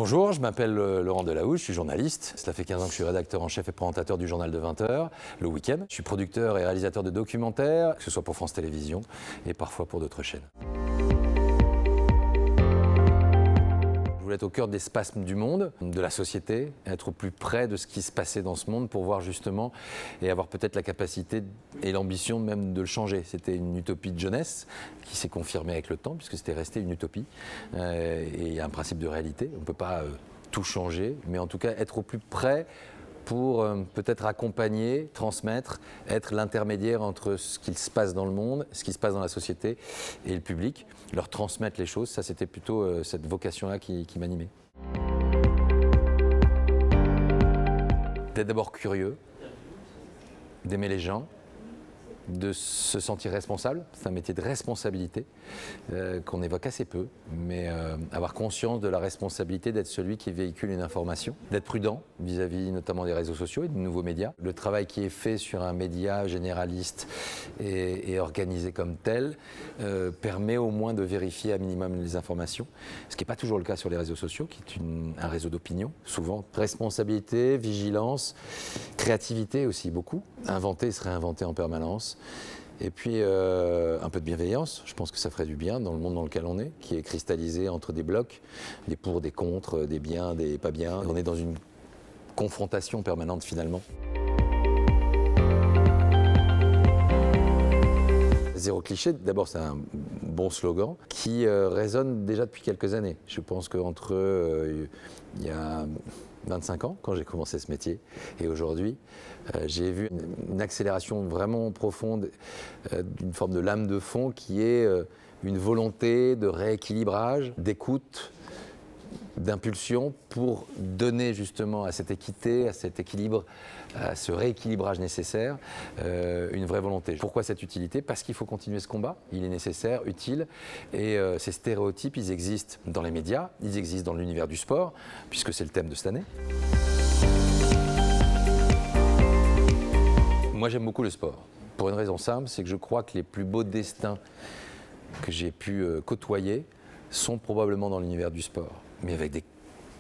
Bonjour, je m'appelle Laurent Delahousse, je suis journaliste. Cela fait 15 ans que je suis rédacteur en chef et présentateur du journal de 20h, le week-end. Je suis producteur et réalisateur de documentaires, que ce soit pour France Télévisions et parfois pour d'autres chaînes. Je voulais être au cœur des spasmes du monde, de la société, être au plus près de ce qui se passait dans ce monde pour voir justement et avoir peut-être la capacité et l'ambition même de le changer. C'était une utopie de jeunesse qui s'est confirmée avec le temps puisque c'était resté une utopie. Et il y a un principe de réalité, on ne peut pas tout changer, mais en tout cas être au plus près pour peut-être accompagner, transmettre, être l'intermédiaire entre ce qui se passe dans le monde, ce qui se passe dans la société et le public, leur transmettre les choses. Ça, c'était plutôt cette vocation-là qui m'animait. D'être d'abord curieux, d'aimer les gens, de se sentir responsable. C'est un métier de responsabilité qu'on évoque assez peu, mais avoir conscience de la responsabilité d'être celui qui véhicule une information, d'être prudent vis-à-vis notamment des réseaux sociaux et de nouveaux médias. Le travail qui est fait sur un média généraliste et organisé comme tel permet au moins de vérifier à minimum les informations, ce qui n'est pas toujours le cas sur les réseaux sociaux, qui est un réseau d'opinion, souvent. Responsabilité, vigilance, créativité aussi beaucoup, inventer, se réinventer en permanence. Et puis un peu de bienveillance, je pense que ça ferait du bien dans le monde dans lequel on est, qui est cristallisé entre des blocs, des pour, des contre, des biens, des pas bien. On est dans une confrontation permanente finalement. Zéro cliché, d'abord c'est un bon slogan qui résonne déjà depuis quelques années. Je pense qu'entre il y a 25 ans, quand j'ai commencé ce métier, et aujourd'hui, j'ai vu une accélération vraiment profonde d'une forme de lame de fond qui est une volonté de rééquilibrage, d'écoute, d'impulsion pour donner justement à cette équité, à cet équilibre, à ce rééquilibrage nécessaire, une vraie volonté. Pourquoi cette utilité? Parce qu'il faut continuer ce combat, il est nécessaire, utile, et ces stéréotypes, ils existent dans les médias, ils existent dans l'univers du sport, puisque c'est le thème de cette année. Moi j'aime beaucoup le sport, pour une raison simple, c'est que je crois que les plus beaux destins que j'ai pu côtoyer sont probablement dans l'univers du sport, mais avec des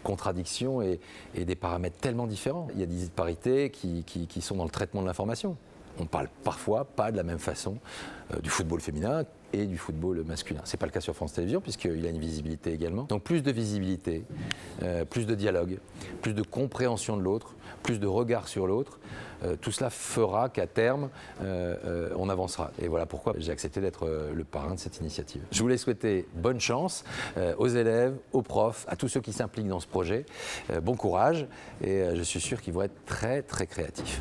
contradictions et des paramètres tellement différents. Il y a des disparités qui sont dans le traitement de l'information. On parle parfois pas de la même façon du football féminin et du football masculin. Ce n'est pas le cas sur France Télévisions puisqu'il a une visibilité également. Donc plus de visibilité, plus de dialogue, plus de compréhension de l'autre, plus de regard sur l'autre. Tout cela fera qu'à terme, on avancera. Et voilà pourquoi j'ai accepté d'être le parrain de cette initiative. Je voulais souhaiter bonne chance aux élèves, aux profs, à tous ceux qui s'impliquent dans ce projet. Bon courage et je suis sûr qu'ils vont être très très créatifs.